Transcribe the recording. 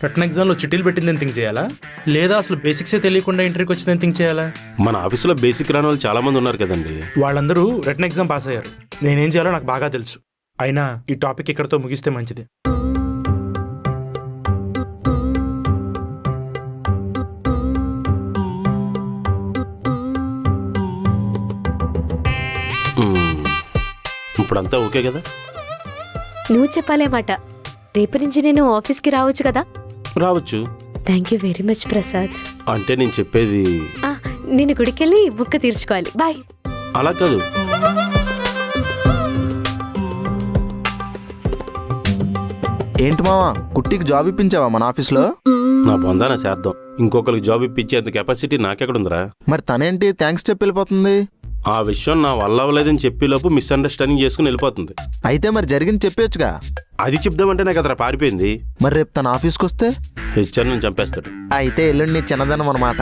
Return ఎగ్జామ్లో చిట్టీలు పెట్టిందని థింక్ చేయాలా, లేదా అసలు బేసిక్సే తెలియకుండా ఇంటర్వ్యూకి వచ్చిందని థింక్ చేయాలా? మన ఆఫీసులో బేసిక్ రాని వాళ్ళు చాలా మంది ఉన్నారు కదండి. వాళ్ళందరూ రిటర్న్ ఎగ్జామ్ పాస్ అయ్యారు. నేనేం చేయాలో నాకు బాగా తెలుసు. అయినా ఈ టాపిక్ ఇక్కడతో ముగిస్తే మంచిది. ఇప్పుడంతా ఓకే కదా? నువ్వు చెప్పాలేమాట. రేపు నుంచి నేను ఆఫీస్కి రావచ్చు కదా? రావచ్చు. Thank you very much Prasad. అంటే నేను చెప్పేది నేను గుడికెళ్ళి బుక్క తీర్చుకోవాలి. బాయ్. అలా కాదు. ఏంటి మావా, కుట్టికి జాబ్ ఇప్పించావా మన ఆఫీస్లో? నా పొందాన చేద్దాం. ఇంకొకరికి జాబ్ ఇప్పించేంత కెపాసిటీ నాకెక్కడుందిరా? మరి తనేంటి థ్యాంక్స్ చెప్పి వెళ్ళిపోతుంది? ఆ విషయం నా వల్ల అవ్వలేదని చెప్పేలోపు మిస్అండర్స్టాండింగ్ చేసుకుని వెళ్ళిపోతుంది. అయితే మరి జరిగింది చెప్పేయచ్చుగా. అది చెప్దామంటే నాకు అతను పారిపోయింది. మరి రేపు తన ఆఫీస్కి వస్తే హెచ్ఆర్ నన్ను చంపేస్తాడు. అయితే ఎల్లుండి నీ చిన్నదనం అన్నమాట.